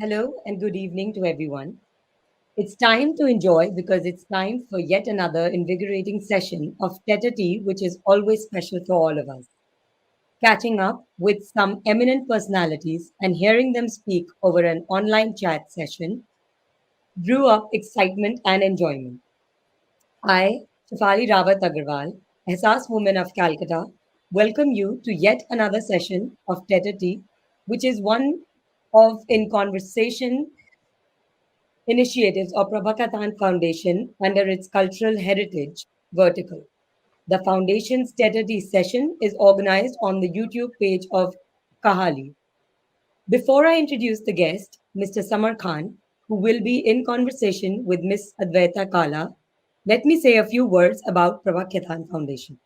Hello and good evening to everyone. It's time to enjoy because it's time for yet another invigorating session of Tête-à-tea, which is always special for all of us. Catching up with some eminent personalities and hearing them speak over an online chat session drew up excitement and enjoyment. I, Shafali Rawat Agarwal, Ehsas Woman of Calcutta, welcome you to yet another session of Tête-à-tea, which is one of in conversation initiatives of Prabhakatan Foundation under its cultural heritage vertical. The foundation's Tête-à-tea session is organized on the YouTube page of Kahalli. Before I introduce the guest, Mr. Samar Khan, who will be in conversation with Ms. Advaita Kala, let me say a few words about Prabhakatan Foundation.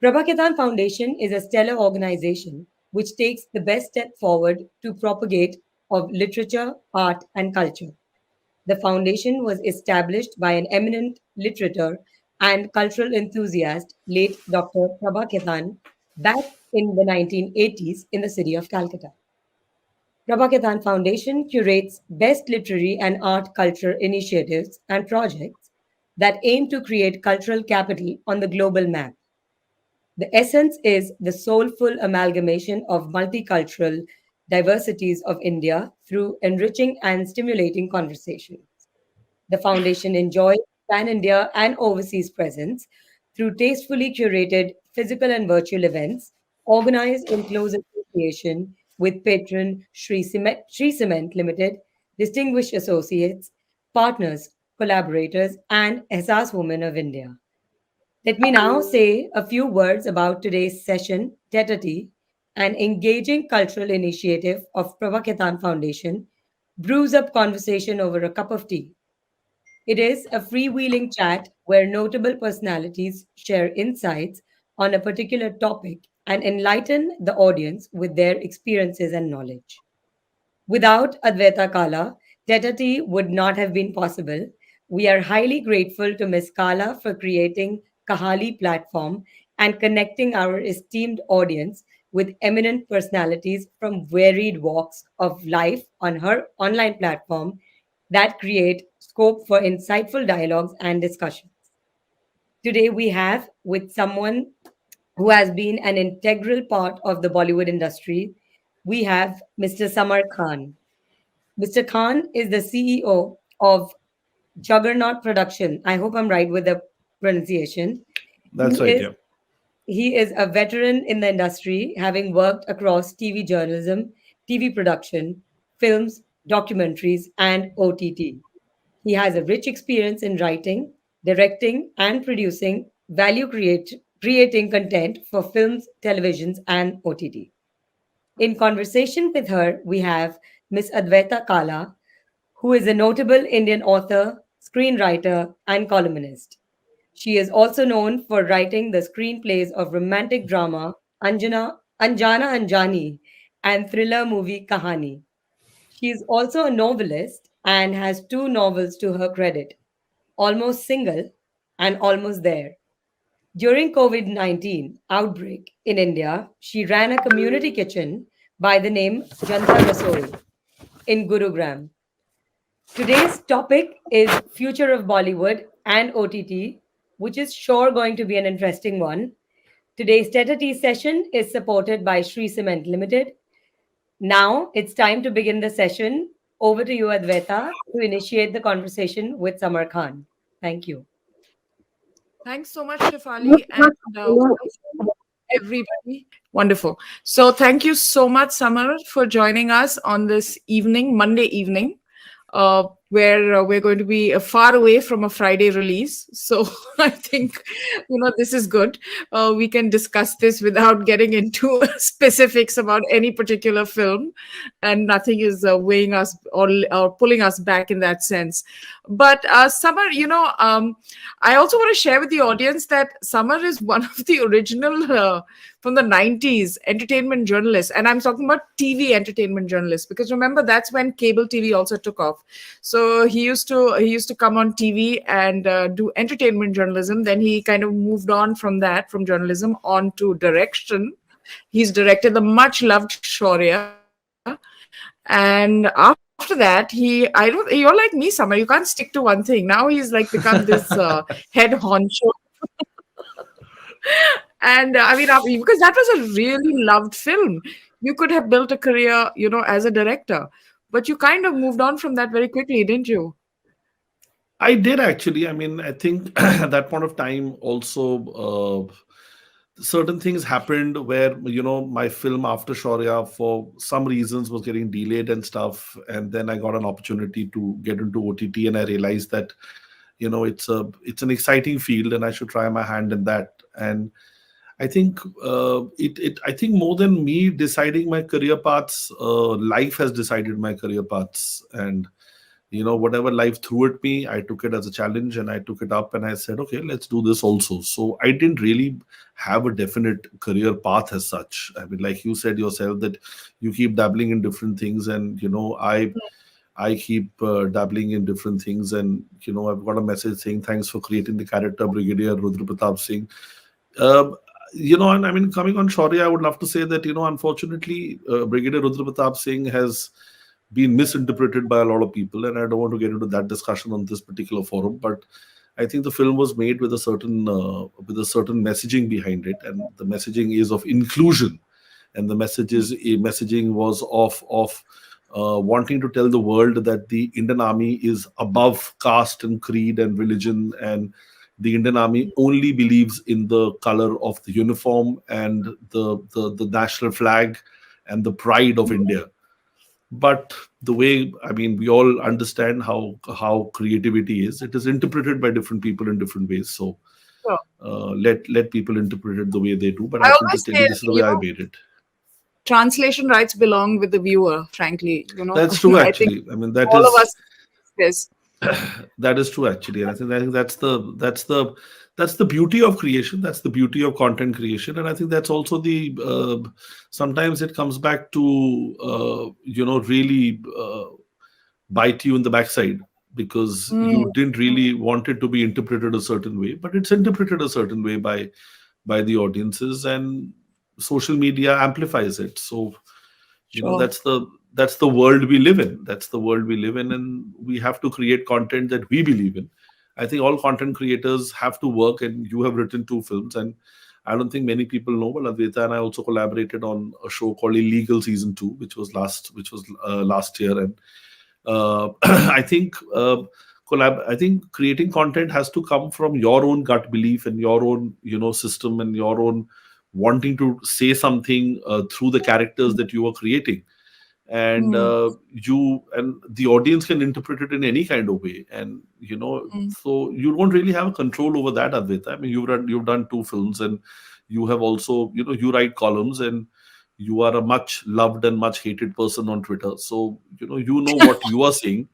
Prabhakatan Foundation is a stellar organization which takes the best step forward to propagate of literature, art, and culture. The foundation was established by an eminent literature and cultural enthusiast, late Dr. Prabha Ketan, back in the 1980s in the city of Calcutta. Prabha Ketan Foundation curates best literary and art culture initiatives and projects that aim to create cultural capital on the global map. The essence is the soulful amalgamation of multicultural diversities of India through enriching and stimulating conversations. The foundation enjoys pan India and overseas presence through tastefully curated physical and virtual events organized in close association with patron Sri Cement Limited, distinguished associates, partners, collaborators, and Ehsas Women of India. Let me now say a few words about today's session, Tête-à-tea, an engaging cultural initiative of Prabhaketan Foundation, brews up conversation over a cup of tea. It is a freewheeling chat where notable personalities share insights on a particular topic and enlighten the audience with their experiences and knowledge. Without Advaita Kala, Tête would not have been possible. We are highly grateful to Ms. Kala for creating Kahalli platform and connecting our esteemed audience with eminent personalities from varied walks of life on her online platform that create scope for insightful dialogues and discussions. Today we have with someone who has been an integral part of the Bollywood industry. We have Mr. Samar Khan. Mr. Khan is the CEO of Juggernaut Production. I hope I'm right with the pronunciation. He That's right, is yeah. he is a veteran in the industry, having worked across TV journalism, TV production, films, documentaries, and OTT. He has a rich experience in writing, directing, and producing creating content for films, televisions, and OTT. In conversation with her, we have Miss Advaita Kala, who is a notable Indian author, screenwriter, and columnist. She is also known for writing the screenplays of romantic drama Anjana Anjani and thriller movie Kahani. She is also a novelist and has two novels to her credit, Almost Single and Almost There. During COVID-19 outbreak in India, she ran a community kitchen by the name Janta Rasoi in Gurugram. Today's topic is future of Bollywood and OTT, which is sure going to be an interesting one. Today's Tête session is supported by Sri Cement Limited. Now it's time to begin the session. Over to you, Advaita, to initiate the conversation with Samar Khan. Thank you. Thanks so much, Shefali, and everybody. Wonderful. So, thank you so much, Samar, for joining us on this evening, Monday evening, where we're going to be far away from a Friday release. So, I think, this is good. We can discuss this without getting into specifics about any particular film, and nothing is weighing us or pulling us back in that sense. But, Samar, I also want to share with the audience that Samar is one of the original from the 90s entertainment journalists. And I'm talking about TV entertainment journalists, because remember, that's when cable TV also took off. So he used to come on TV and do entertainment journalism. Then he kind of moved on from journalism on to direction. He's directed the much loved Shaurya, and And after that, I don't. You're like me, Summer. You can't stick to one thing. Now he's like become this head honcho. And I mean, because that was a really loved film. You could have built a career, as a director, but you kind of moved on from that very quickly, didn't you? I did actually. I mean, I think at that point of time also certain things happened where my film after Shaurya for some reasons was getting delayed and stuff, and then I got an opportunity to get into OTT, and I realized that it's an exciting field, and I should try my hand in that. And I think I think more than me deciding my career paths, life has decided my career paths. And whatever life threw at me, I took it as a challenge, and I took it up, and I said, okay, let's do this also. So I didn't really have a definite career path as such. I mean, like you said yourself, that you keep dabbling in different things, and I keep dabbling in different things. And I've got a message saying thanks for creating the character Brigadier Rudra Pratap Singh. um, and I mean, coming on Shaurya, I would love to say that, unfortunately, Brigadier Rudra Pratap Singh has been misinterpreted by a lot of people, and I don't want to get into that discussion on this particular forum. But I think the film was made with a certain messaging behind it, and the messaging is of inclusion, and the messaging was of wanting to tell the world that the Indian Army is above caste and creed and religion, and the Indian Army only believes in the color of the uniform and the national flag and the pride of India. But the way, I mean, we all understand how creativity is. It is interpreted by different people in different ways. So Sure. let people interpret it the way they do. But I I think, to always tell say, you, this is the way I made it. translation rights belong with the viewer, frankly. That's true, I think actually. I mean, that all of is us this. that is true, actually. And I think that's the beauty of creation. That's the beauty of content creation. And I think that's also the sometimes it comes back to really bite you in the backside, because Mm, you didn't really want it to be interpreted a certain way, but it's interpreted a certain way by the audiences, and social media amplifies it. So sure. that's the world we live in. That's the world we live in, and we have to create content that we believe in. I think all content creators have to work, and you have written two films, and I don't think many people know, but Advaita and I also collaborated on a show called Illegal Season 2, which was last year. And I think I think creating content has to come from your own gut belief and your own system, and your own wanting to say something through the characters that you are creating. And Mm, you and the audience can interpret it in any kind of way. And mm. so you don't really have control over that, Advaita. I mean, you've done two films, and you have also, you write columns, and you are a much loved and much hated person on Twitter. So what you are saying.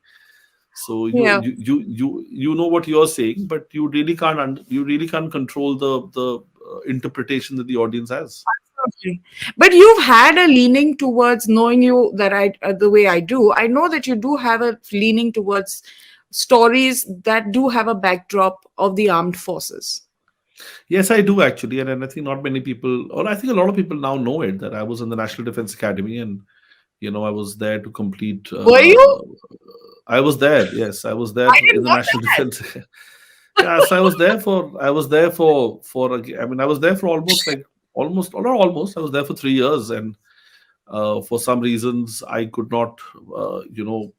So Yeah. you know what you're saying, but you really can't control the interpretation that the audience has. Okay. But you've had a leaning towards, knowing you that the way I do, I know that you do have a leaning towards stories that do have a backdrop of the armed forces. Yes, I do actually, and I think not many people, or I think a lot of people now know it, that I was in the National Defense Academy, and I was there to complete. Were you? I was there. Yes, I was there I in didn't the know National that. Defense. Yeah, so I was there I mean, I was there for almost, or not almost, I was there for 3 years. And for some reasons I could not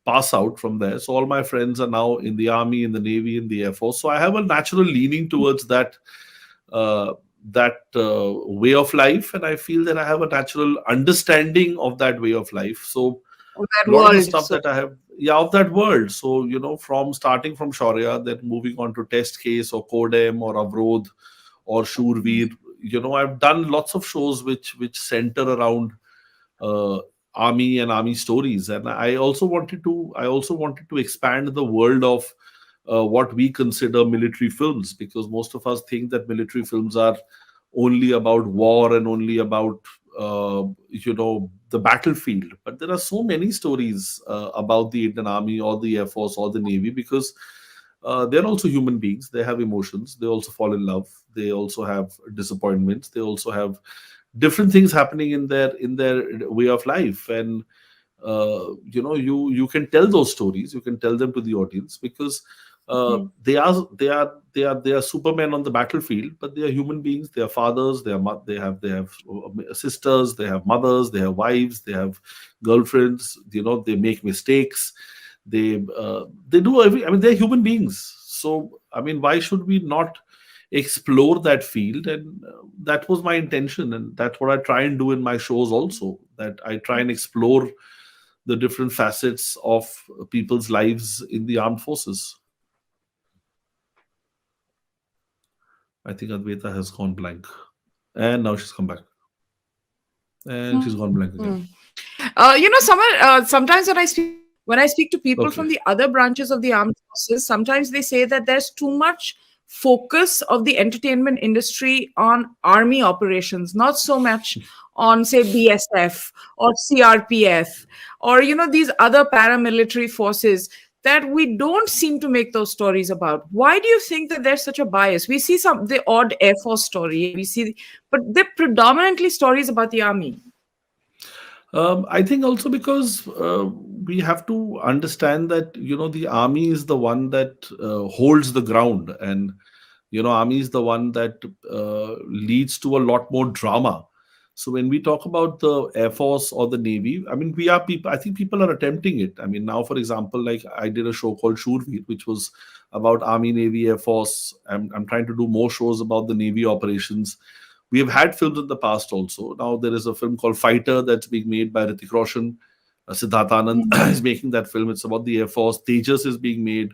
pass out from there. So all my friends are now in the army, in the navy, in the air force. So I have a natural leaning towards uh, that way of life, and I feel that I have a natural understanding of that way of life. So Of that a lot of the world. stuff So, that I have, yeah, of that world. So, from starting from Shaurya, then moving on to Test Case or Kodem or Avrodh or Shurveer, I've done lots of shows which center around uh, army and army stories. And I also wanted to expand the world of what we consider military films, because most of us think that military films are only about war and only about the battlefield. But there are so many stories about the Indian Army or the Air Force or the Navy, because they're also human beings. They have emotions. They also fall in love. They also have disappointments. They also have different things happening in their way of life. And you can tell those stories, you can tell them to the audience, because they are supermen on the battlefield, but they are human beings. They are fathers, they have sisters, they have mothers, they have wives, they have girlfriends. They make mistakes. They do every. I mean, they're human beings. So I mean, why should we not explore that field? And that was my intention, and that's what I try and do in my shows also. That I try and explore the different facets of people's lives in the armed forces. I think Advaita has gone blank, and now she's come back, and she's gone blank again. Sometimes when I speak to people Okay. from the other branches of the armed forces, sometimes they say that there's too much focus of the entertainment industry on army operations, not so much on, say, BSF or CRPF or these other paramilitary forces, that we don't seem to make those stories about. Why do you think that there's such a bias? We see the odd Air Force story, but they're predominantly stories about the army. I think also because we have to understand that the army is the one that holds the ground, and army is the one that leads to a lot more drama. So when we talk about the Air Force or the Navy, I mean, we are people. I think people are attempting it. I mean, now, for example, like I did a show called Shurveer, which was about Army, Navy, Air Force. I'm trying to do more shows about the Navy operations. We have had films in the past also. Now there is a film called Fighter that's being made by Hrithik Roshan. Siddharth Anand is making that film. It's about the Air Force. Tejas is being made,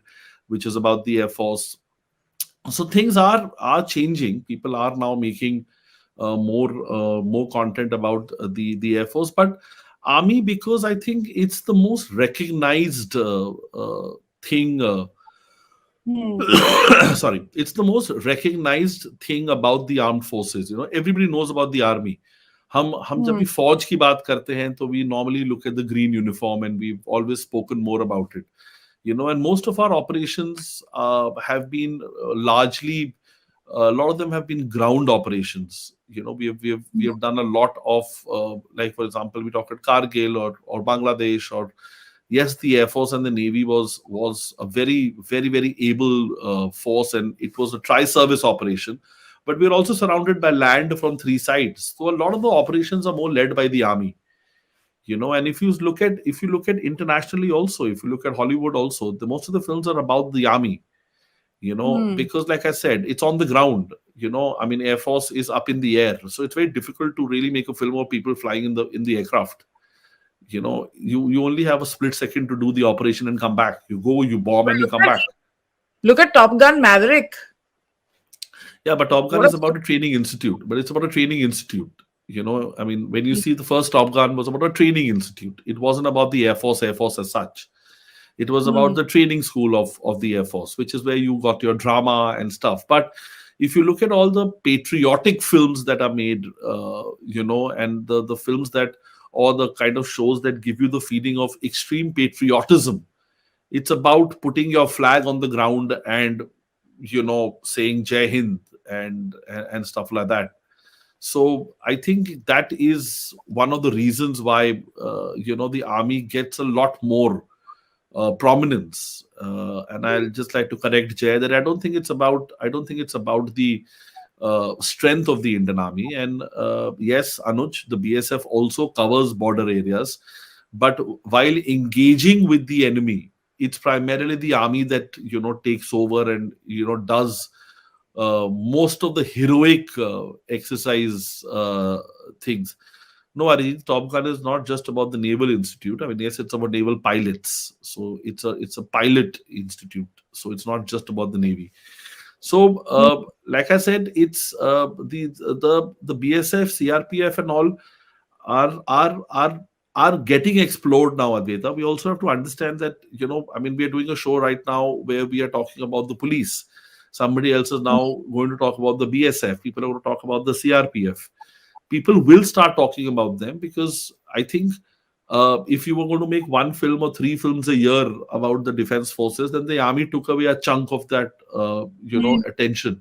which is about the Air Force. So things are changing. People are now making more content about the Air Force, but Army, because I think it's the most recognized thing. Sorry, it's the most recognized thing about the armed forces. Everybody knows about the army. हम जब भी फौज की बात करते हैं, तो we normally look at the green uniform, and we've always spoken more about it. And most of our operations have been largely, a lot of them have been ground operations. We have done a lot of, like for example, we talked at Kargil or Bangladesh, or yes, the Air Force and the Navy was a very, very, very able force, and it was a tri-service operation. But we are also surrounded by land from three sides, so a lot of the operations are more led by the army. And if you look at internationally also, if you look at Hollywood also, the most of the films are about the army. Because like I said, it's on the ground. I mean, Air Force is up in the air, so it's very difficult to really make a film of people flying in the aircraft. You only have a split second to do the operation and come back. You go, you bomb, and you come back. Look at Top Gun Maverick. Yeah, but Top Gun is about a training institute. But it's about a training institute. I mean, when you see the first Top Gun was about a training institute. It wasn't about the Air Force as such. It was about the training school of the Air Force, which is where you got your drama and stuff. But if you look at all the patriotic films that are made, and the films that, or the kind of shows that give you the feeling of extreme patriotism, it's about putting your flag on the ground and, saying Jai Hind and stuff like that. So I think that is one of the reasons why, the army gets a lot more prominence. And I'll just like to correct Jay that I don't think it's about the strength of the Indian Army. And yes, Anuj, the BSF also covers border areas, but while engaging with the enemy, it's primarily the army that takes over and does most of the heroic exercise things. No, Arijit, Top Gun is not just about the Naval Institute. I mean, yes, it's about naval pilots. So it's a pilot institute. So it's not just about the Navy. So, like I said, it's the BSF, CRPF, and all are getting explored now, Advaita. We also have to understand that I mean, we are doing a show right now where we are talking about the police. Somebody else is now going to talk about the BSF. People are going to talk about the CRPF. People will start talking about them, because I think if you were going to make one film or three films a year about the defense forces, then the army took away a chunk of that, attention.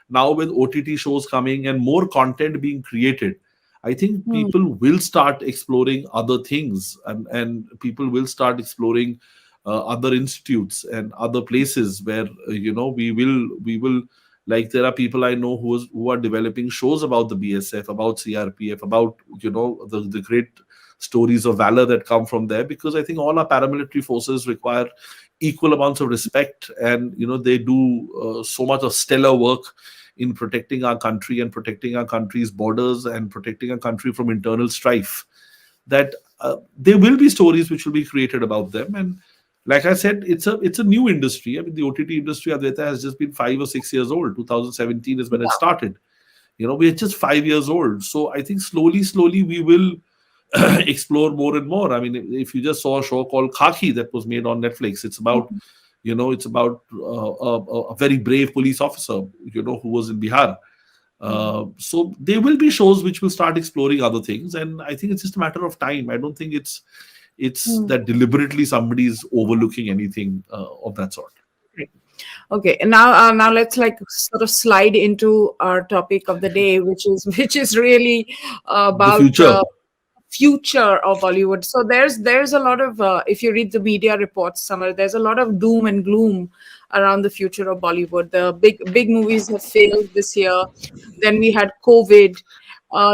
Now with OTT shows coming and more content being created, I think Hmm. people will start exploring other things, and people will start exploring other institutes and other places where we will like there are people I know who are developing shows about the BSF, about CRPF, about the great stories of valor that come from there, because I think all our paramilitary forces require equal amounts of respect, and they do so much of stellar work in protecting our country and protecting our country's borders and protecting our country from internal strife, that there will be stories which will be created about them. And like I said, it's a new industry. I mean, the OTT industry, Advaita, has just been 5 or 6 years old. 2017 is when it started. We're just 5 years old. So I think slowly we will explore more and more. I mean, if you just saw a show called Khaki that was made on Netflix, it's about a very brave police officer, who was in Bihar. So there will be shows which will start exploring other things, and I think it's just a matter of time. I don't think it's Hmm. that deliberately somebody is overlooking anything of that sort. Great. Okay, and now let's like sort of slide into our topic of the day, which is really The about future. future of Bollywood. So there's a lot of if you read the media reports, Summer, there's a lot of doom and gloom around the future of Bollywood. The big movies have failed this year. Then we had COVID.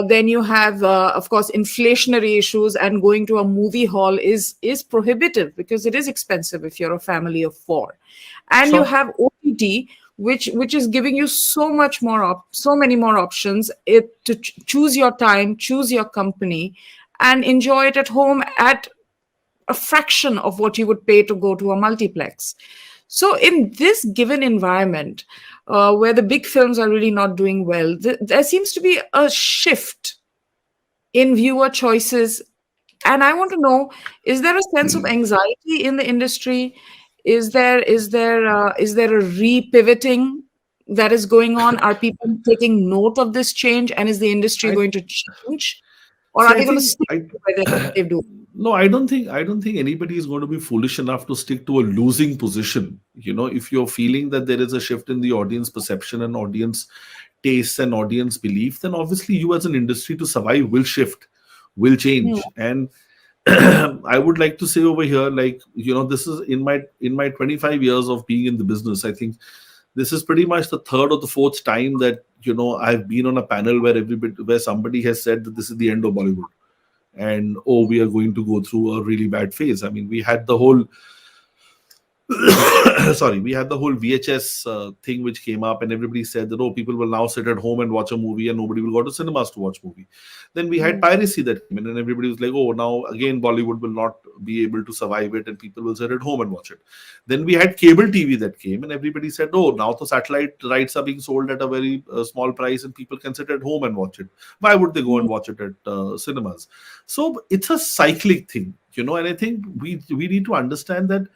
Then you have, of course, inflationary issues, and going to a movie hall is prohibitive because it is expensive if you're a family of four. And you Sure. have OTT, which is giving you so many more options to choose your time, choose your company, and enjoy it at home at a fraction of what you would pay to go to a multiplex. So, in this given environment, where the big films are really not doing well, there seems to be a shift in viewer choices. And I want to know: is there a sense of anxiety in the industry? Is there a repivoting that is going on? Are people taking note of this change, and is the industry I going to change, or see. are I they going to think stick I to where they do? no. I don't think anybody is going to be foolish enough to stick to a losing position. If you're feeling that there is a shift in the audience perception and audience tastes and audience belief, then obviously you as an industry to survive will shift, will Hmm. change. And I would like to say over here, like, this is in my 25 years of being in the business. I think this is pretty much the third or the fourth time that I've been on a panel where somebody has said that this is the end of Bollywood, and oh, we are going to go through a really bad phase. I mean, we had the whole sorry, we had the whole VHS thing which came up, and everybody said that, oh, people will now sit at home and watch a movie, and nobody will go to cinemas to watch movie. Then we had Hmm. piracy that came in, and everybody was like, oh, now again Bollywood will not be able to survive it, and people will sit at home and watch it. Then we had cable TV that came, and everybody said, oh, now the satellite rights are being sold at a very small price, and people can sit at home and watch it. Why would they go Hmm. and watch it at cinemas? So it's a cyclic thing, and I think we need to understand that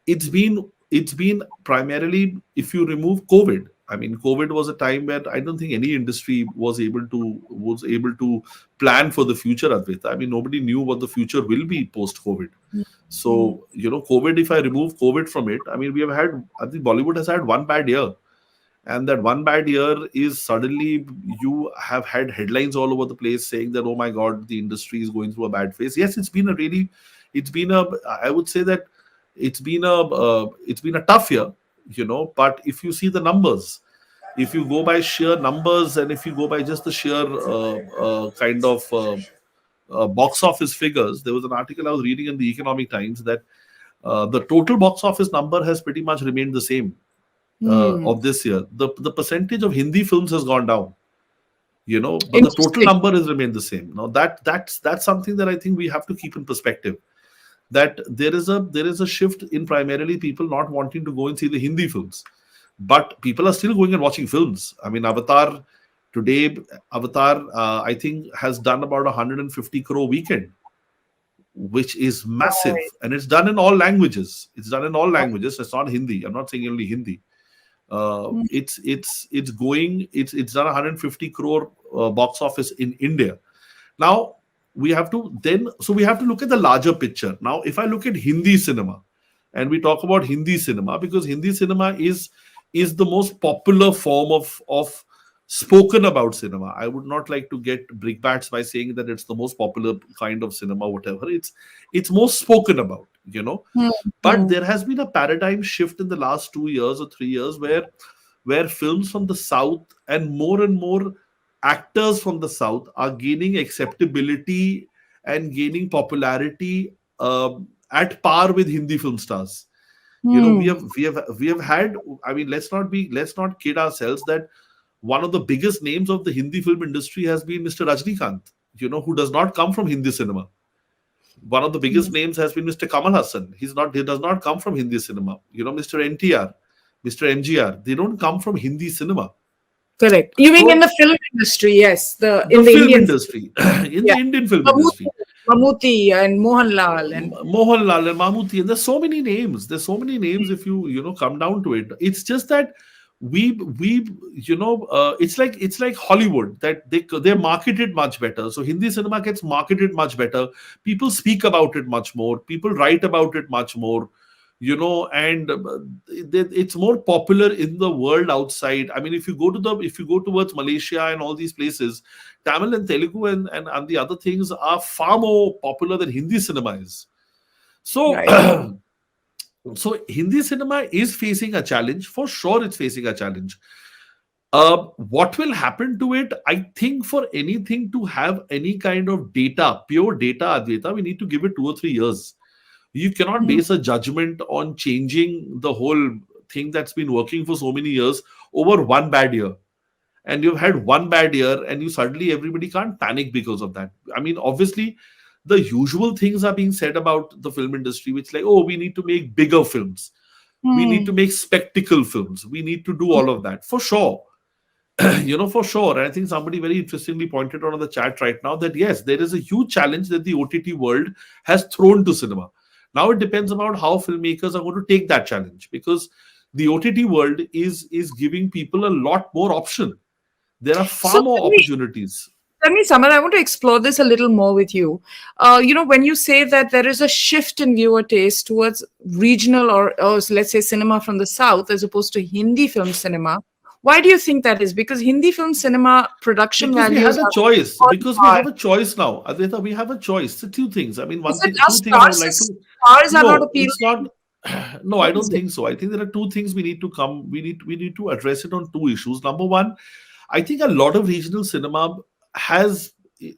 it's been primarily, if you remove COVID. I mean, COVID was a time where I don't think any industry was able to plan for the future, Advaita. I mean, nobody knew what the future will be post COVID. Hmm. So, COVID, if I remove COVID from it, I mean, I think Bollywood has had one bad year. And that one bad year is suddenly you have had headlines all over the place saying that, oh my God, the industry is going through a bad phase. Yes, it's been a, I would say that it's been a tough year, but if you see the numbers, if you go by sheer numbers, and if you go by just the sheer kind of box office figures, there was an article I was reading in the Economic Times that the total box office number has pretty much remained the same Hmm. of this year. The percentage of Hindi films has gone down, but the total Interesting. number has remained the same. Now that's something that I think we have to keep in perspective, that there is a shift in primarily people not wanting to go and see the Hindi films, but people are still going and watching films. I mean, today, Avatar, I think has done about 150 crore weekend, which is massive, Right. and it's done in all languages. It's done in all languages. It's not Hindi. I'm not saying only Hindi. Hmm. It's done 150 crore box office in India. Now we have to look at the larger picture. Now, if I look at Hindi cinema, and we talk about Hindi cinema, because Hindi cinema is the most popular form of spoken about cinema. I would not like to get brickbats by saying that it's the most popular kind of cinema, whatever. It's most spoken about, you know. Hmm. But Hmm. there has been a paradigm shift in the last 2 years or 3 years where films from the South and more actors from the South are gaining acceptability and gaining popularity at par with Hindi film stars. You know, Hmm. we have had. I mean, let's not kid ourselves that one of the biggest names of the Hindi film industry has been Mr. Rajnikant. You know, who does not come from Hindi cinema. One of the biggest names has been Mr. Kamal Hassan. He does not come from Hindi cinema. You know, Mr. NTR, Mr. MGR, they don't come from Hindi cinema. Correct. You mean in So the film industry? Yes, the the in the film Indian. industry, in Yeah, the Indian film Mammootty, industry, Mammootty and Mohanlal and Mohanlal and Mammootty, and there's so many names. There's so many names if you know come down to it. It's just that we it's like Hollywood that they market it much better. So Hindi cinema gets marketed much better. People speak about it much more. People write about it much more. You know, and it's more popular in the world outside. I mean, if you go towards Malaysia and all these places, Tamil and Telugu and the other things are far more popular than Hindi cinema is. So right. so Hindi cinema is facing a challenge. For sure, it's facing a challenge. What will happen to it? I think for anything to have any kind of data, pure data, Advaita, we need to give it 2 or 3 years. You cannot Hmm. base a judgment on changing the whole thing that's been working for so many years over one bad year. And you've had one bad year, and you suddenly everybody can't panic because of that. I mean, obviously, the usual things are being said about the film industry, which like, oh, we need to make bigger films, we need to Hmm. make spectacle films, we need to do all of that for sure. You know, for sure. And I think somebody very interestingly pointed out on the chat right now that yes, there is a huge challenge that the OTT world has thrown to cinema. Now it depends about how filmmakers are going to take that challenge, because the OTT world is giving people a lot more option. There are So far more opportunities. tell me, Samar, I want to explore this a little more with you. When you say that there is a shift in viewer taste towards regional or let's say cinema from the south as opposed to Hindi film cinema, why do you think that is? Because Hindi film cinema production Because we values had a are choice. on Because we par. have a choice now. Advaita, we have a choice. So two things. I mean, Is one it thing, two us things I would stars? like to. Stars are not No, it's appealing. not. No, I What don't is it? think so. I think there are two things we need to come. We need to address it on two issues. Number one, I think a lot of regional cinema has,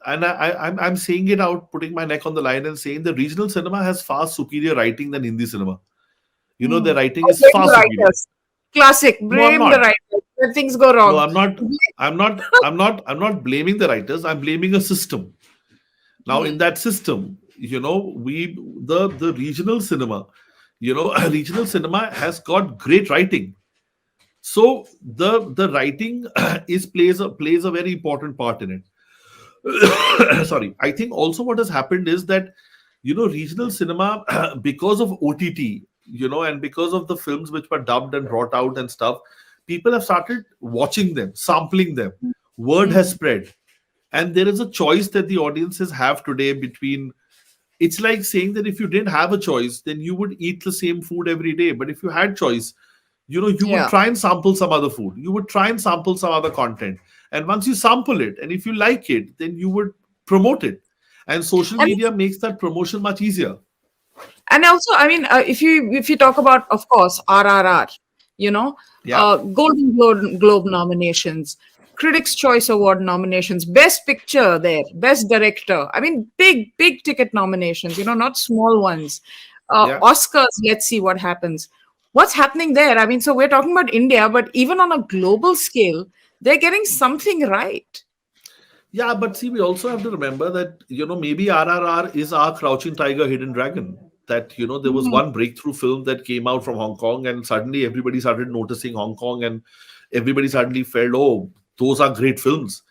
and I'm saying it out, putting my neck on the line and saying the regional cinema has far superior writing than Hindi cinema. You know, Hmm. their writing Oh, is blame far the superior. writers. Classic. No, I'm Blame the not. writers when things go No, wrong. I'm not. I'm not blaming the writers. I'm blaming a system. Now, in Hmm. that system, you know, the regional cinema, you know, regional cinema has got great writing. So the writing is plays a very important part in it. Sorry, I think also what has happened is that, you know, regional cinema because of OTT, you know, and because of the films which were dubbed and brought out and stuff, people have started watching them, sampling them. Word has Hmm. spread, and there is a choice that the audiences have today between. It's like saying that if you didn't have a choice, then you would eat the same food every day. But if you had choice, you know, you would Yeah. try and sample some other food, you would try and sample some other content, and once you sample it and if you like it, then you would promote it, and social And media makes that promotion much easier. and also, I mean, if you talk about, of course, RRR, Yeah, Golden Globe nominations, Critics' Choice Award nominations, Best Picture there, Best Director. I mean, big ticket nominations. Not small ones. yeah. Oscars. Let's see what happens. What's happening there? I mean, so we're talking about India, but even on a global scale, they're getting something right. Yeah, but see, we also have to remember that, you know, maybe RRR is our crouching tiger, hidden dragon. That, you know, there was Mhm. one breakthrough film that came out from Hong Kong, and suddenly everybody started noticing Hong Kong, and everybody suddenly felt, oh, those are great films.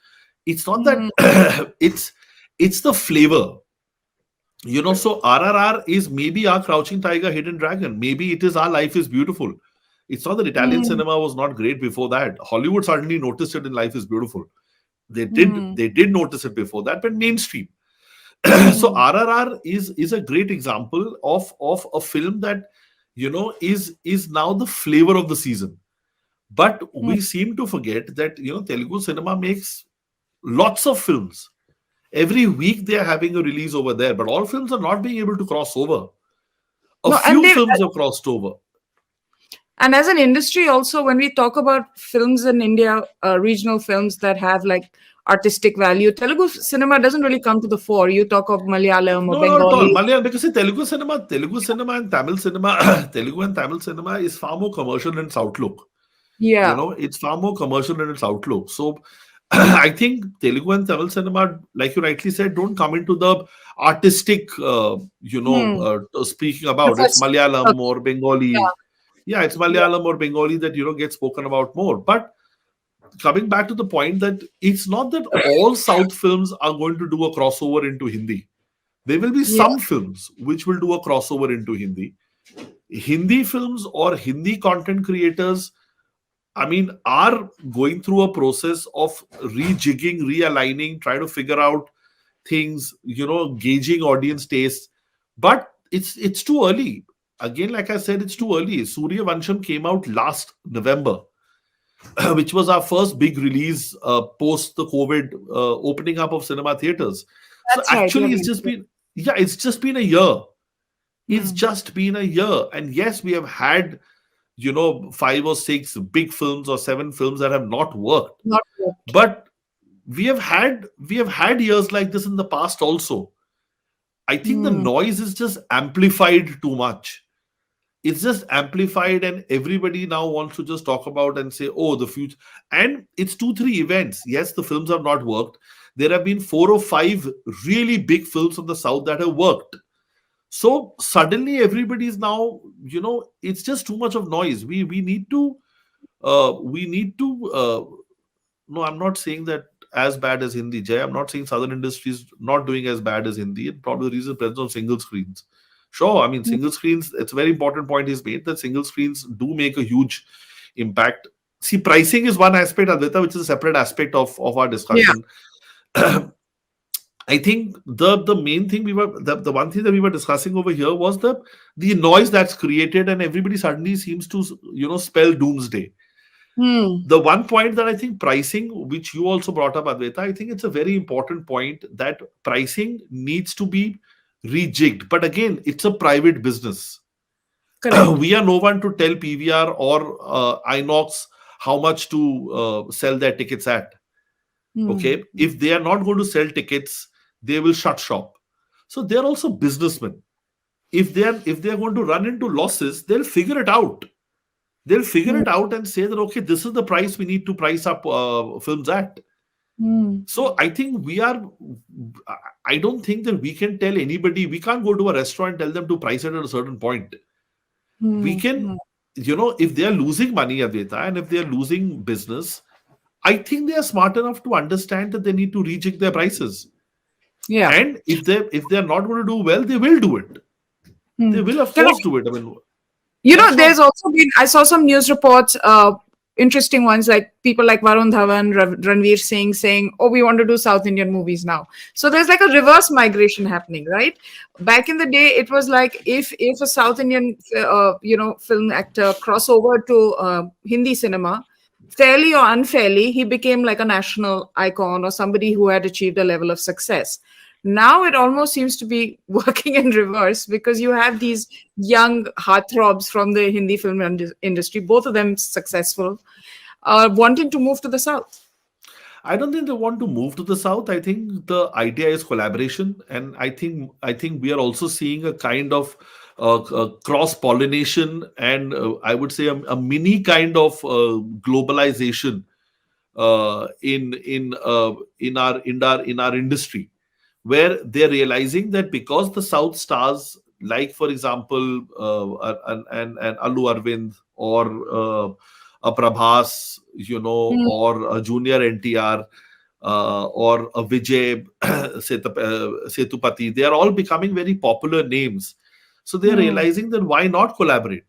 It's not that Mm, it's the flavor, you know. So RRR is maybe our crouching tiger, hidden dragon. Maybe it is our life is beautiful. It's not that Italian mm, cinema was not great before that. Hollywood suddenly noticed it in Life is Beautiful. mm, They did notice it before that, but mainstream. So mm, RRR is a great example of a film that, you know, is now the flavor of the season. But Mm. we seem to forget that Telugu cinema makes lots of films. Every week they are having a release over there, but all films are not being able to cross over. A No, and few they films have crossed over. and as an industry also, when we talk about films in India, regional films that have like artistic value, Telugu cinema doesn't really come to the fore. You talk of Malayalam or No, not at all. Bengali. Malayalam, because see, Telugu cinema and Tamil cinema, Telugu and Tamil cinema is far more commercial in its outlook. Yeah. It's far more commercial in its outlook. So I think Telugu and Tamil cinema, like you rightly said, don't come into the artistic, Hmm. speaking The about. It's first. Malayalam or Bengali. Yeah. Yeah, it's Yeah. Malayalam or Bengali that gets spoken about more. But coming back to the point that it's not that all South films are going to do a crossover into Hindi. There will be Yeah. some films which will do a crossover into Hindi. Hindi films or Hindi content creators, I mean, are going through a process of rejigging, realigning, trying to figure out things, gauging audience taste. But it's too early. Again, like I said, it's too early. Surya Vansham came out last November, which was our first big release post the COVID opening up of cinema theaters. So That's right. You're actually, right. it's just been a year. It's Hmm. just been a year. And yes, we have had, five or six big films or seven films that have not worked. Not yet. But we have had years like this in the past also. I think the Hmm. noise is just amplified too much. It's just amplified, and everybody now wants to just talk about and say, oh, the future. And it's 2 3 events. Yes, the films have not worked. There have been 4 or 5 really big films from the south that have worked. So suddenly everybody is now, it's just too much of noise. We need to no, I'm not saying that as bad as Hindi, Jay. I'm not saying southern industries not doing as bad as Hindi. And probably the reason presence on single screens. Sure, I mean, Hmm. single screens, it's a very important point he's made that single screens do make a huge impact. See, pricing is one aspect, Advaita, which is a separate aspect of our Yeah. discussion. I think the main thing the one thing that we were discussing over here was the noise that's created, and everybody suddenly seems to spell doomsday. Hmm. The one point that I think pricing, which you also brought up, Advaita, I think it's a very important point that pricing needs to be rejigged. But again, it's a private business. Correct. We are no one to tell PVR or Inox how much to sell their tickets at. Hmm. Okay, if they are not going to sell tickets, they will shut shop. So they're also businessmen. If they're going to run into losses, they'll figure it out. They'll figure Hmm. it out and say that, okay, this is the price we need to price up films at. Hmm. So I think I don't think that we can tell anybody, we can't go to a restaurant and tell them to price it at a certain point. We Hmm. can, Hmm. if they are losing money, Advaita, and if they are losing business, I think they are smart enough to understand that they need to rejig their prices. Yeah. And if they're not going to do well, they will do it. Hmm. They will, of Correct. course, do it. I mean, You yeah, know, sure. there's also been, I saw some news reports, interesting ones, like people like Varun Dhawan, Ranveer Singh saying, oh, we want to do South Indian movies now. So there's like a reverse migration happening, right? Back in the day, it was like if a South Indian, film actor cross over to Hindi cinema, fairly or unfairly, he became like a national icon or somebody who had achieved a level of success. Now it almost seems to be working in reverse because you have these young heartthrobs from the Hindi film industry, both of them successful, wanting to move to the south. I don't think they want to move to the south. I think the idea is collaboration, and I think we are also seeing a kind of cross pollination, and I would say a mini kind of globalization in our industry, where they're realizing that because the south stars, like for example, and Allu Arvind or a Prabhas, Mm, or a junior NTR, or a Vijay Setupati, they are all becoming very popular names. So they are mm, realizing that why not collaborate?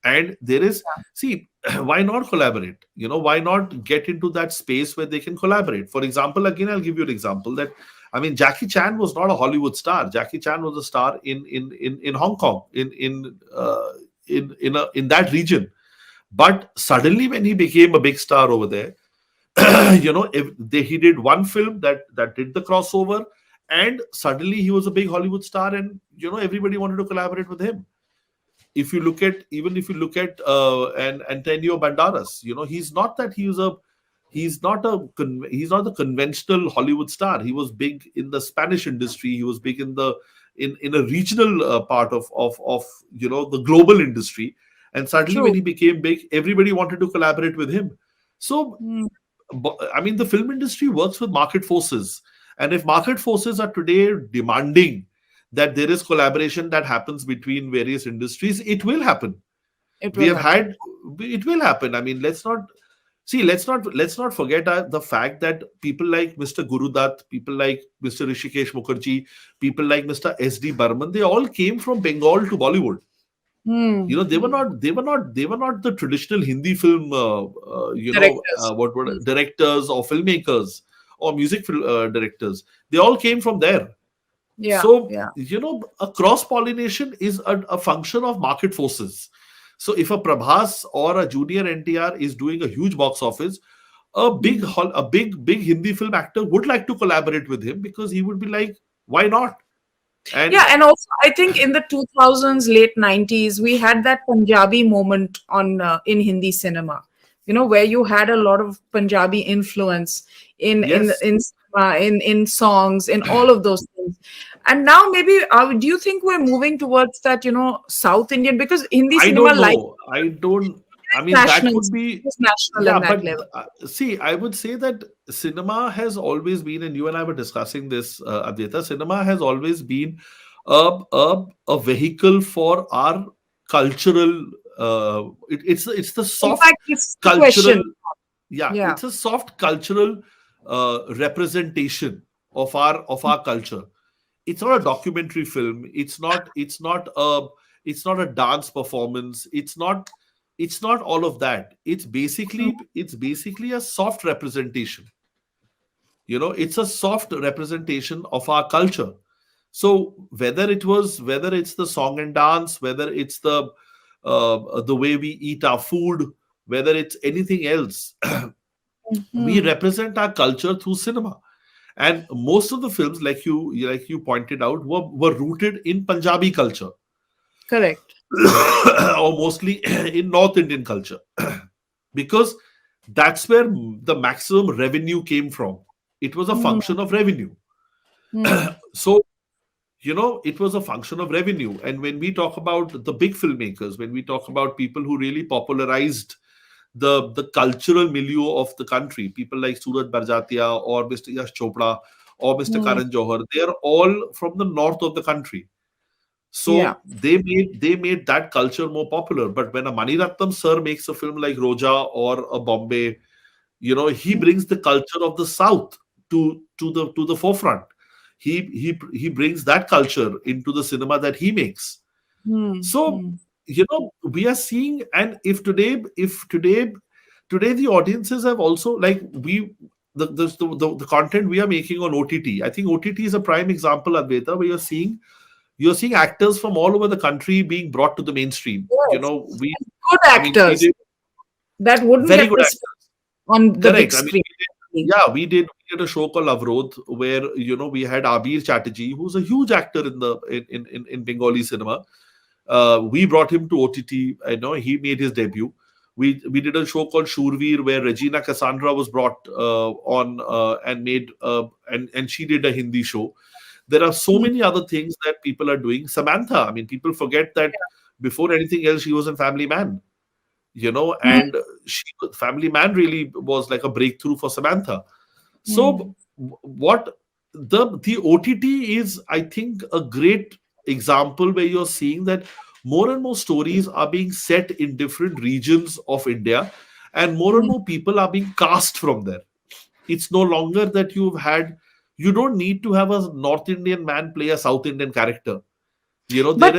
And there is, see, why not collaborate? Why not get into that space where they can collaborate? For example, again, I'll give you an example that, I mean, Jackie Chan was not a Hollywood star. Jackie Chan was a star in Hong Kong, in that region. But suddenly, when he became a big star over there, he did one film that did the crossover, and suddenly he was a big Hollywood star, and everybody wanted to collaborate with him. If you look at and Antonio Banderas, he's not the conventional Hollywood star. He was big in the Spanish industry. He was big in a regional part of the global industry. And suddenly, when True. he became big, everybody wanted to collaborate with him. So, Mm. I mean, the film industry works with market forces, and if market forces are today demanding that there is collaboration that happens between various industries, it will happen. It We will have happen. had It will happen. I mean, let's not forget the fact that people like Mr. Gurudat, people like Mr. Rishikesh Mukherjee, people like Mr. SD Burman, they all came from Bengal to Bollywood. Hmm. They were not the traditional Hindi film Directors. what were Mm. directors or filmmakers or directors. They all came from there. Yeah, So, yeah. a cross pollination is a function of market forces. So, if a Prabhas or a junior NTR is doing a huge box office, Mm. a big Hindi film actor would like to collaborate with him, because he would be like, why not? And Yeah, and also I think in the 2000s, late 90s, we had that Punjabi moment on in Hindi cinema. Where you had a lot of Punjabi influence yes, in cinema, in songs, in all of those things. And now maybe do you think we're moving towards that, South Indian, because Hindi I cinema don't like know. I don't. I mean, that national, could be. it's national Yeah, in that but level. see, I would say that cinema has always been, and you and I were discussing this, Advaita. Cinema has always been a vehicle for our cultural. It's the In soft fact, it's the cultural. question. Yeah, Yeah. it's a soft cultural representation of our culture. It's not a documentary film. It's not a dance performance. It's not all of that. It's basically a soft representation. It's a soft representation of our culture. So whether it's the song and dance, whether it's the way we eat our food, whether it's anything else, we Mhm. represent our culture through cinema. And most of the films, like you pointed out, were rooted in Punjabi culture, Correct. or mostly in North Indian culture, because that's where the maximum revenue came from. It was a Mm, function of revenue. mm, So, it was a function of revenue. And when we talk about the big filmmakers, when we talk about people who really popularized the cultural milieu of the country, people like Suraj Barjatia or Mr. Yash Chopra or Mr. mm. Karan Johar, they are all from the north of the country. Yeah. So they made that culture more popular. But when a Maniratnam sir makes a film like Roja or a Bombay, he brings the culture of the south to the forefront. He brings that culture into the cinema that he makes. Mm, So, mm. we are seeing. And if today the audiences have also, like, the content we are making on OTT. I think OTT is a prime example, Advaita, where you're seeing actors from all over the country being brought to the mainstream. Yes. We Good I mean, we actors did that wouldn't very get good the spot actors. on the big Correct. I mean, screen. yeah, we did a show called Avrodh, where we had Abir Chatterjee, who's a huge actor in Bengali cinema. We brought him to OTT. I know he made his debut. We did a show called Shurveer, where Regina Cassandra was brought on, and she did a Hindi show. There are so Mm, many other things that people are doing. Samantha, I mean, people forget that before anything else, she was in Family Man. mm, And Family Man really was like a breakthrough for Samantha. mm. So, what the OTT is, I think, a great example where you're seeing that more and more stories are being set in different regions of India, and Mm. more people are being cast from there. It's no longer that you don't need to have a North Indian man play a South Indian character. But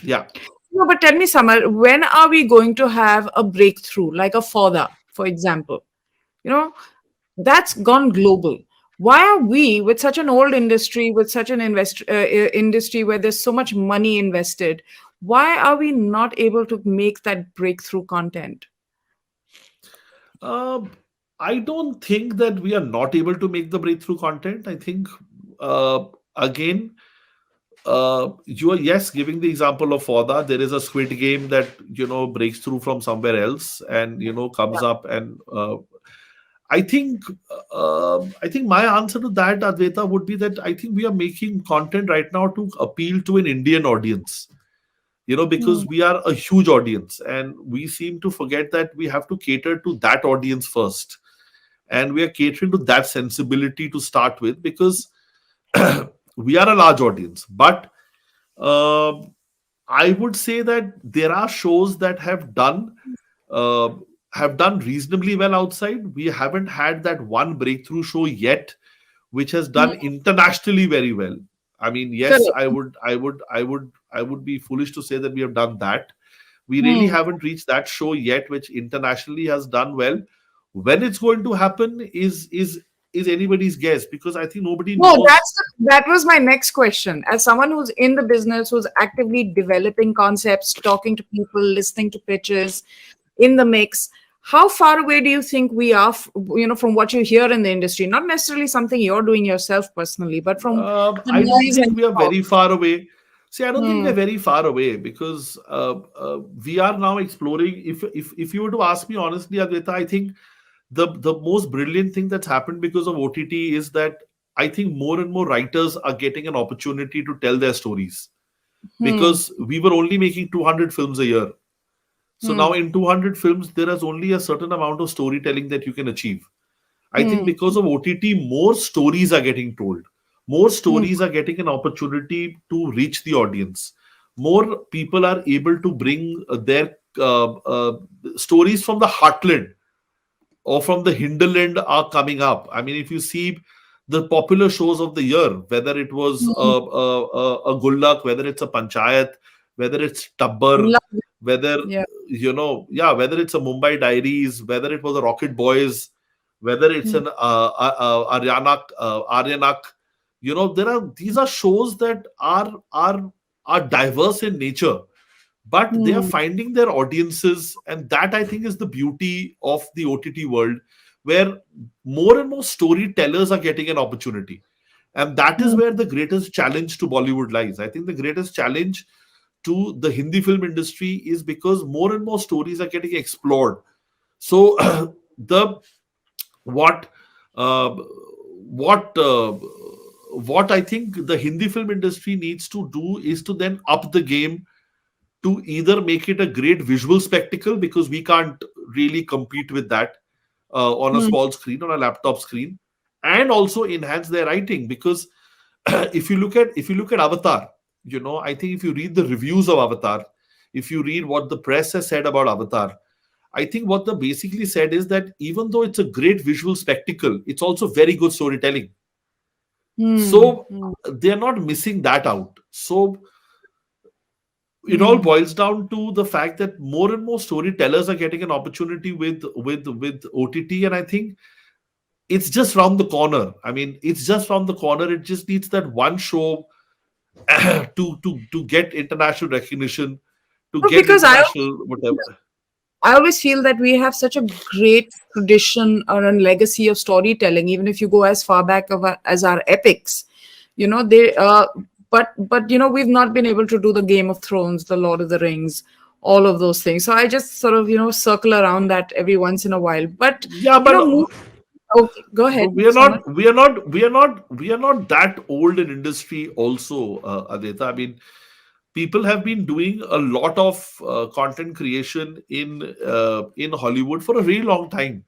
Yeah. no, but tell me, Samar, when are we going to have a breakthrough, like a Fauda, for example? You know, that's gone global. Why are we, with such an old industry, with such an industry where there's so much money invested, Why are we not able to make that breakthrough content? Uh, I don't think that we are not able to make the breakthrough content. I think, uh, again, you are, yes, giving the example of Foda. There is a Squid Game that breaks through from somewhere else and comes up, and I think my answer to that, Advaita, would be that I think we are making content right now to appeal to an Indian audience. Hmm. Because we are a huge audience, and we seem to forget that we have to cater to that audience first, and we are catering to that sensibility to start with, because we are a large audience. But uh, I would say that there are shows that uh, have done reasonably well outside. We haven't had that one breakthrough show yet, which has Hmm. done internationally very well. I mean, yes, Correct. I would be foolish to say that we have done that. We really Hmm. haven't reached that show yet, which internationally has done well. When it's going to happen is anybody's guess, because I think nobody No, knows. that was my next question. As someone who's in the business, who's actively developing concepts, talking to people, listening to pitches, in the mix, how far away do you think we are, from what you hear in the industry? Not necessarily something you're doing yourself personally, but from the I don't noise think and we are talk. very far away. See, I don't think we Hmm. are very far away, because we are now exploring. If you were to ask me honestly, Advaita, I think the most brilliant thing that's happened because of OTT is that I think more and more writers are getting an opportunity to tell their stories, Hmm. because we were only making 200 films a year. So Hmm. now in 200 films, there is only a certain amount of storytelling that you can achieve. I think Hmm. because of OTT, more stories are getting told. More Hmm. stories are getting an opportunity to reach the audience. More people are able to bring their stories from the heartland or from the hinterland are coming up. I mean, if you see the popular shows of the year, whether it was Hmm. a Gullak, whether it's a Panchayat, whether it's Tabbar, Love it. whether Yeah. yeah, whether it's a Mumbai Diaries, whether it was a Rocket Boys, whether it's Hmm. an Aryanak, there are these are shows that are diverse in nature, but they are Hmm. finding their audiences, and that I think is the beauty of the OTT world, where more and more storytellers are getting an opportunity. And that is Hmm. where the greatest challenge to Bollywood lies. I think the greatest challenge to the Hindi film industry is because more and more stories are getting explored. So the what uh, what what I think the Hindi film industry needs to do is to then up the game, to either make it a great visual spectacle, because we can't really compete with that on a Hmm. small screen, on a laptop screen, and also enhance their writing. Because if you look at Avatar, I think if you read the reviews of Avatar, if you read what the press has said about Avatar, I think what they basically said is that even though it's a great visual spectacle, it's also very good storytelling. Hmm. So they're not missing that out. So it all Hmm. boils down to the fact that more and more storytellers are getting an opportunity with OTT, and I think it's just round the corner. I mean, it's just round the corner. It just needs that one show to get international recognition, to get Because international whatever. I always feel that we have such a great tradition or a legacy of storytelling, even if you go as far back as our epics. They but we've not been able to do the Game of Thrones, the Lord of the Rings, all of those things. So I just sort of circle around that every once in a while. But Yeah, you know, move, okay, go ahead, but we are Samar. not we are not we are not we are not that old in industry also, Adita. I mean, people have been doing a lot of content creation in Hollywood for a very long time.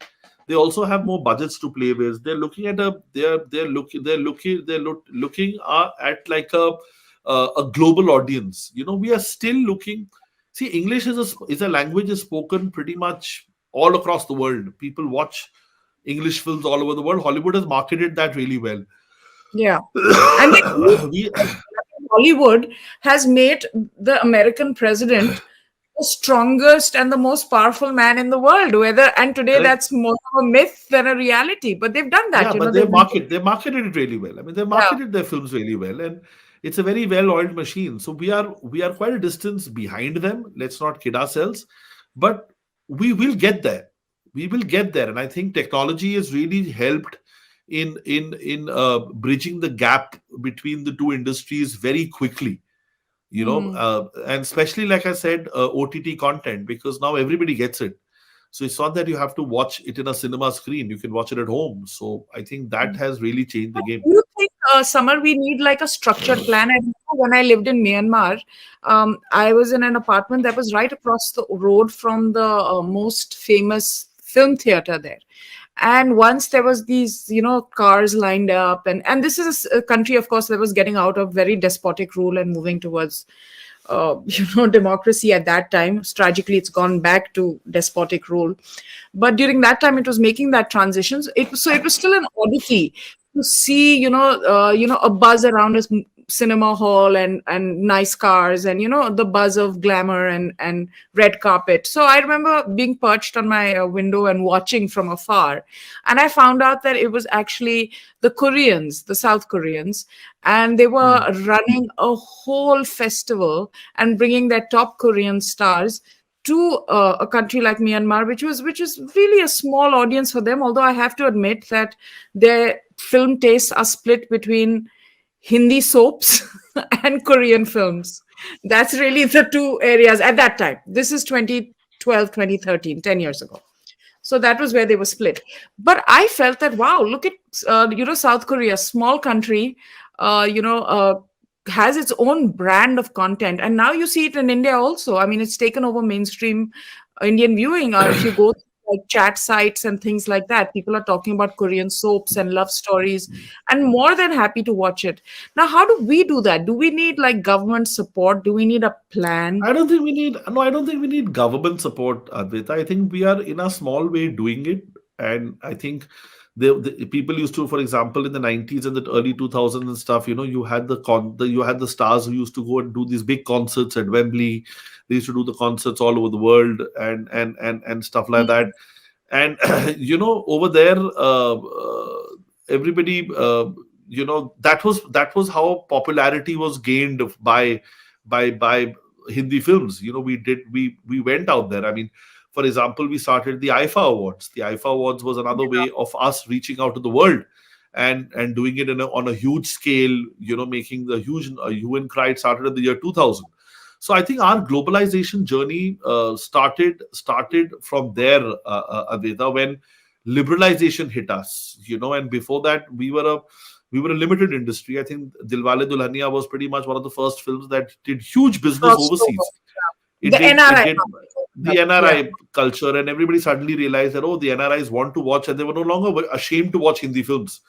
They also have more budgets to play with. They're looking at a they're looking at like a global audience. We are still looking. See, English is a language is spoken pretty much all across the world. People watch English films all over the world. Hollywood has marketed that really well. Yeah, and we Hollywood has made the American president the strongest and the most powerful man in the world. Whether and today correct. that's more of a myth than a reality, but they've done that. Yeah, but They've they marketed it really well. I mean, they yeah. marketed their films really well, It's a very well-oiled machine. So we are quite a distance behind them. Let's not kid ourselves, but we will get there. We will get there, and I think technology has really helped in bridging the gap between the two industries very quickly. Hmm. And especially like I said, OTT content, because now everybody gets it. So it's not that you have to watch it in a cinema screen. You can watch it at home. So I think that has really changed the game. Do you think, Summer, we need like a structured plan? I remember when I lived in Myanmar, I was in an apartment that was right across the road from the most famous film theater there. And once there was these, cars lined up, and this is a country, of course, that was getting out of very despotic rule and moving towards democracy at that time. Tragically, it's gone back to despotic rule. But during that time, it was making that transition. So it was still an oddity to see, a buzz around a cinema hall and nice cars and the buzz of glamour and red carpet. So I remember being perched on my window and watching from afar, and I found out that it was actually the Koreans, the South Koreans, and they were Mm. running a whole festival and bringing their top Korean stars to a country like Myanmar, which is really a small audience for them. Although I have to admit that their film tastes are split between Hindi soaps and Korean films. That's really the two areas at that time. This is 2012, 2013, 10 years ago. So that was where they were split. But I felt that, wow, look at, South Korea, small country, has its own brand of content. And now you see it in India also. I mean, it's taken over mainstream Indian viewing. If you go to like chat sites and things like that, people are talking about Korean soaps and love stories, and more than happy to watch it. Now, how do we do that? Do we need like government support? Do we need a plan? I don't think we need no, I don't think we need government support, Advaita. I think we are in a small way doing it. And I think the people used to, for example, in the 90s and the early 2000s and stuff, you had you had the stars who used to go and do these big concerts at Wembley. They used to do the concerts all over the world and stuff like that. And over there, everybody, that was how popularity was gained by Hindi films. We went out there. I mean, for example, we started the IFA Awards. The IFA Awards was another way of us reaching out to the world and doing it on a huge scale. Making the huge hue and cry. It started in the year 2000. So I think our globalization journey started from there, Advaita, when liberalization hit us. And before that, we were a limited industry. I think Dilwale Dulhania was pretty much one of the first films that did huge business Crossed over. overseas. The It NRI. did the Yeah. NRI culture, and everybody suddenly realized that, oh, the NRIs want to watch, and they were no longer ashamed to watch Hindi films.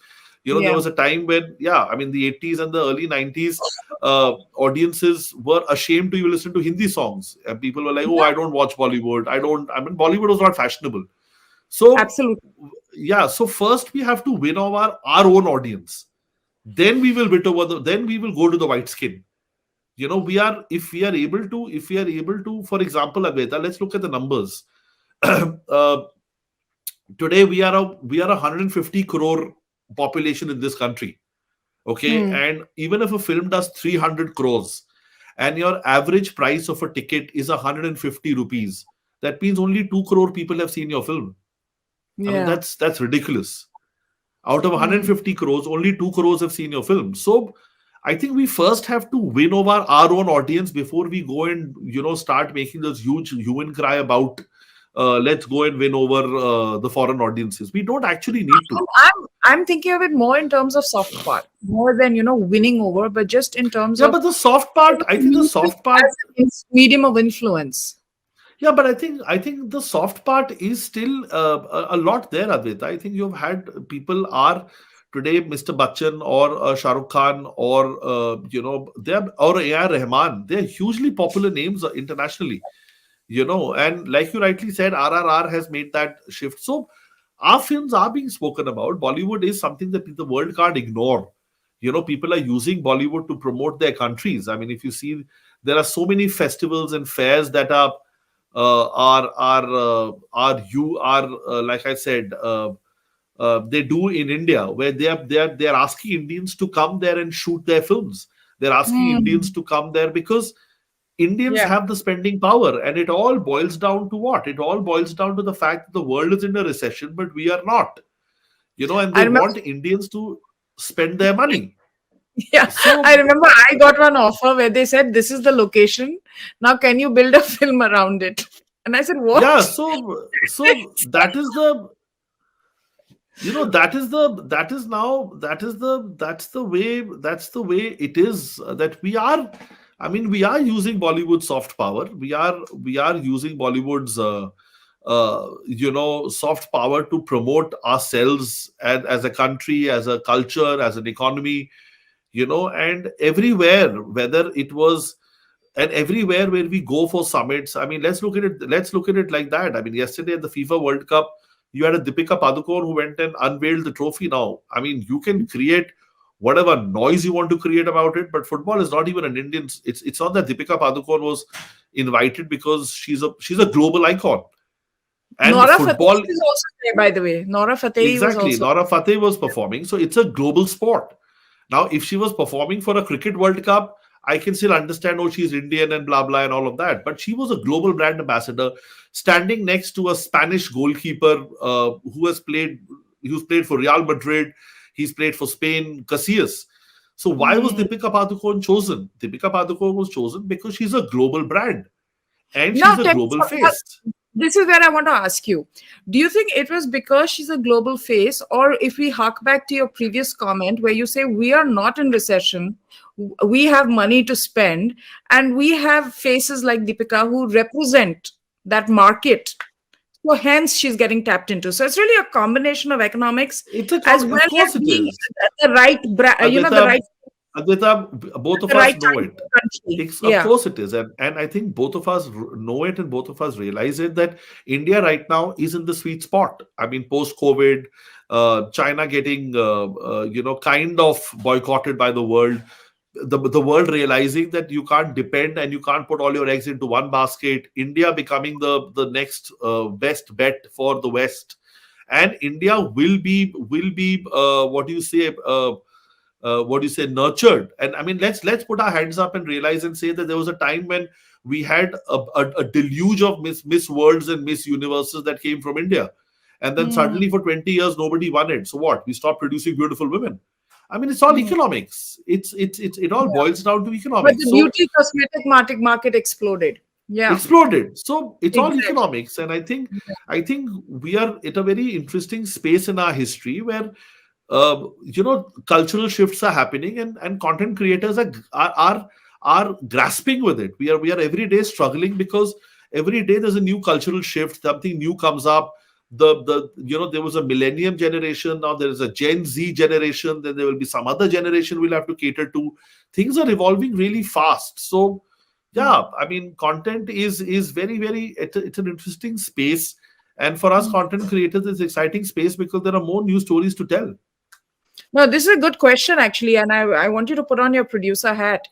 There Yeah. was a time when, yeah, I mean, the 80s and the early 90s, audiences were ashamed to even listen to Hindi songs, and people were like, oh, I don't watch Bollywood. I mean, Bollywood was not fashionable. So, Absolutely. yeah, so first we have to win over our own audience. Then we will then we will go to the white skin. We are if we are able to for example, Advaita, let's look at the numbers. uh, Today we are 150 crore population in this country. Okay, Hmm. and even if a film does 300 crores and your average price of a ticket is 150 rupees, that means only 2 crore people have seen your film. I mean, Yeah. that's ridiculous. Out of Hmm. 150 crores, only 2 crores have seen your film. So I think we first have to win over our own audience before we go and start making this huge hue and cry about let's go and win over the foreign audiences. We don't actually need to. I'm thinking of it more in terms of soft part, more than winning over, but just in terms Yeah, of but the soft part, I think the music soft part, as a medium of influence. yeah, but I think the soft part is still a lot there, Advaita. I think you've had people are today Mr. Bachchan or Shah Rukh Khan or they're or A.R. Rahman. They're hugely popular names internationally. And like you rightly said, RRR has made that shift. So our films are being spoken about. Bollywood is something that the world can't ignore. People are using Bollywood to promote their countries. I mean, if you see, there are so many festivals and fairs that are like I said, they do in India, where they are asking Indians to come there and shoot their films. They're asking Indians Hmm. to come there because Indians Yeah. have the spending power. And it all boils down to what? It all boils down to the fact that the world is in a recession, but we are not. And I they remember. want Indians to spend their money. Yeah, I So, remember I got one offer where they said, "This is the location. Now, can you build a film around it?" And I said, yeah, "What?" so that is the that is now that's the way it is, that we are, I mean, we are using Bollywood soft power. We are using Bollywood's soft power to promote ourselves as a country, as a culture, as an economy, and everywhere, whether it was, and everywhere where we go for summits. I mean, let's look at it like that. I mean, yesterday at the FIFA World Cup, you had a Deepika Padukone who went and unveiled the trophy. Now, I mean, you can create whatever noise you want to create about it, but football is not even an Indian. It's not that Deepika Padukone was invited because she's a global icon. And Nora Fateh football, is also there, by the way. Nora Fateh was exactly, also. Nora Fateh was performing, so it's a global sport. Now, if she was performing for a cricket World Cup, I can still understand, oh, she's Indian and blah, blah, and all of that. But she was a global brand ambassador standing next to a Spanish goalkeeper who's played for Real Madrid. He's played for Spain, Casillas. So why was Hmm. Deepika Padukone chosen? Deepika Padukone was chosen because she's a global brand and Now, she's a tell me global something. face. This is where I want to ask you. Do you think it was because she's a global face, or if we hark back to your previous comment where you say we are not in recession, we have money to spend, and we have faces like Deepika who represent that market? So hence she's getting tapped into. So it's really a combination of economics as well Of course as it being is. the right, the Advaita, right, both the of right us know time it. for the country. Of Yeah. course it is. And I think both of us know it, and both of us realize it, that India right now is in the sweet spot. I mean, post COVID, China getting, kind of boycotted by the world. The world realizing that you can't depend and you can't put all your eggs into one basket. India becoming the next best bet for the West. And India will be what do you say, nurtured. And I mean, let's put our hands up and realize and say that there was a time when we had a deluge of Miss Worlds and Miss Universes that came from India, and then Hmm. suddenly for 20 years nobody won it. So what, we stopped producing beautiful women? I mean, it's all Hmm. economics. It all Yeah. boils down to But economics. the So beauty cosmetic market exploded. Yeah, exploded. So it's all exactly. economics. And I think we are at a very interesting space in our history where cultural shifts are happening, and content creators are grasping with it. We are every day struggling because every day there's a new cultural shift, something new comes up. There was a millennium generation, now there is a Gen Z generation, then there will be some other generation we'll have to cater to. Things are evolving really fast. So yeah, I mean, content is very, very, it's an interesting space. And for us content creators, it's exciting space because there are more new stories to tell. No, this is a good question actually, and I want you to put on your producer hat.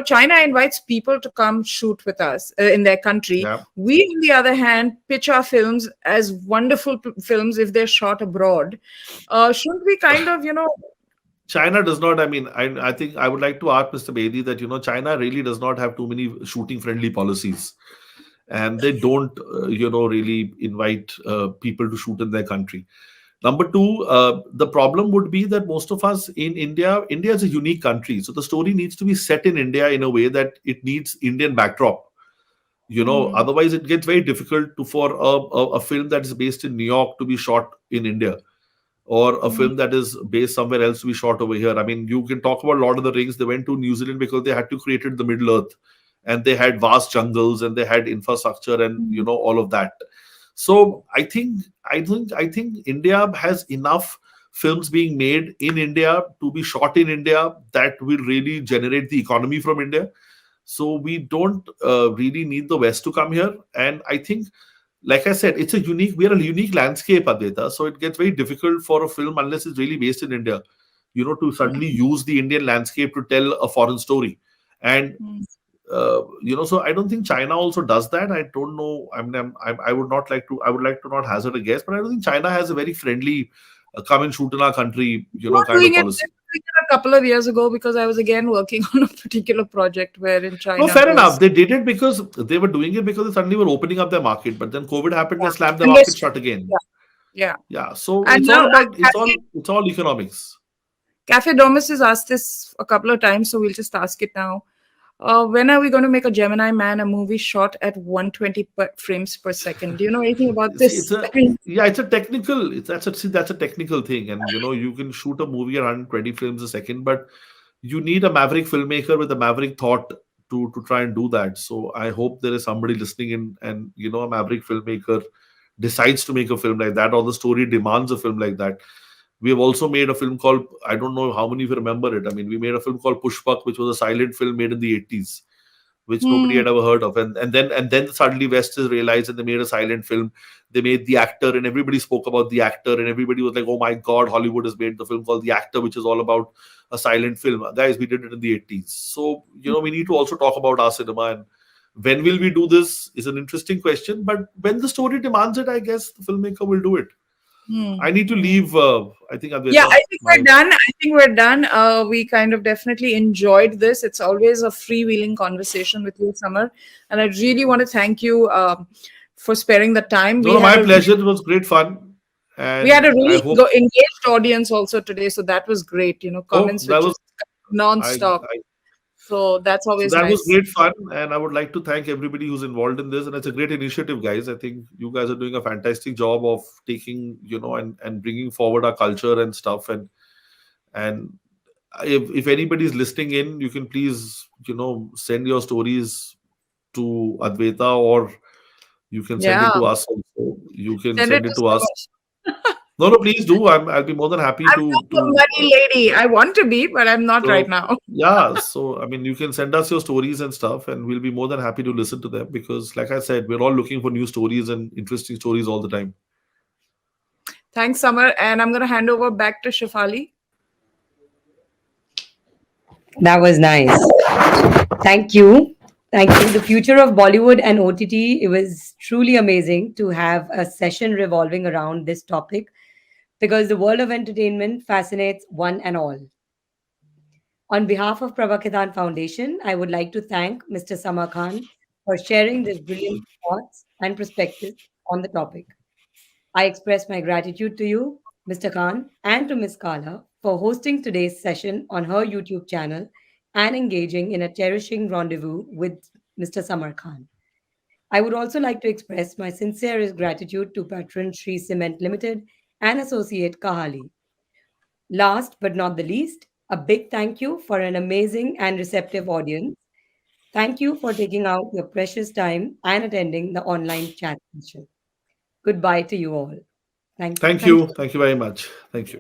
China invites people to come shoot with us in their country. Yeah. We, on the other hand, pitch our films as wonderful films if they're shot abroad. Shouldn't we kind of, China does not. I mean, I think I would like to ask Mr. Bedi that China really does not have too many shooting friendly policies, and they don't really invite people to shoot in their country. Number two, the problem would be that most of us in India is a unique country, so the story needs to be set in India in a way that it needs Indian backdrop. Hmm. Otherwise it gets very difficult for a film that is based in New York to be shot in India, or a Hmm. film that is based somewhere else to be shot over here. I mean, you can talk about Lord of the Rings. They went to New Zealand because they had to create it in the Middle Earth, and they had vast jungles and they had infrastructure and all of that. So I think India has enough films being made in India to be shot in India that will really generate the economy from India. So we don't really need the West to come here. And I think, like I said, we are a unique landscape, Advaita. So it gets very difficult for a film unless it's really based in India, to suddenly use the Indian landscape to tell a foreign story. And Hmm. so I don't think China also does that. I don't know. I mean, I would not like to. I would like to not hazard a guess, but I don't think China has a very friendly, come and shoot in our country, Not kind of doing it policy. doing it a couple of years ago because I was again working on a particular project where in No, China it fair enough. was. They did it because they were doing it because they suddenly were opening up their market. But then COVID happened, they Yeah. slammed the And they market stopped. shut again. Yeah. Yeah. Yeah. So And it's now all about Cafe, it's all economics. Cafe Domus has asked this a couple of times, so we'll just ask it now. When are we going to make a Gemini Man a movie shot at 120 frames per second? Do you know anything about See, it's this? a yeah, it's a technical. That's a technical thing, and you can shoot a movie at 120 frames a second, but you need a maverick filmmaker with a maverick thought to try and do that. So I hope there is somebody listening in, and a maverick filmmaker decides to make a film like that, or the story demands a film like that. We have also made a film called, I don't know how many of you remember it. I mean, we made a film called Pushpak, which was a silent film made in the 80s, which nobody Hmm. had ever heard of. And then suddenly West has realized, and they made a silent film. They made The Actor, and everybody spoke about The Actor, and everybody was like, oh my God, Hollywood has made the film called The Actor, which is all about a silent film. Guys, we did it in the 80s. So, we need to also talk about our cinema. And when will we do this is an interesting question. But when the story demands it, I guess the filmmaker will do it. I Hmm. need to leave, I think, Yeah, Advaita. I think we're done. I think we're done. We kind of definitely enjoyed this. It's always a freewheeling conversation with you, Summer. And I really want to thank you for sparing the time. No, no, my pleasure. It was great fun. We had And a I really hope, engaged audience also today, so that was great. oh, Comments were that was, just non-stop. I So that's So always that was nice. great fun, and I would like to thank everybody who's involved in this. And it's a great initiative, guys. I think you guys are doing a fantastic job of taking, and bringing forward our culture and stuff. And if anybody's listening in, you can please, send your stories to Advaita, or you can send it Yeah, to us also. You can send it send to it to us. Summer. No, no, please do. I'll be more than happy I'm not a money lady. I want to be, but I'm not right so now. yeah, so I mean, you can send us your stories and stuff, and we'll be more than happy to listen to them because, like I said, we're all looking for new stories and interesting stories all the time. Thanks, Summer. And I'm going to hand over back to Shafali. That was nice. Thank you. Thank you. The future of Bollywood and OTT, it was truly amazing to have a session revolving around this topic because the world of entertainment fascinates one and all. On behalf of Prabhakidan Foundation, I would like to thank Mr. Samar Khan for sharing his brilliant thoughts and perspectives on the topic. I express my gratitude to you, Mr. Khan, and to Ms. Kala for hosting today's session on her YouTube channel and engaging in a cherishing rendezvous with Mr. Samar Khan. I would also like to express my sincerest gratitude to patron Sri Cement Limited and associate Kahalli. Last but not the least, a big thank you for an amazing and receptive audience. Thank you for taking out your precious time and attending the online chat session. Goodbye to you all. Thank you. Thank Thank you. you. Thank you very much. Thank you.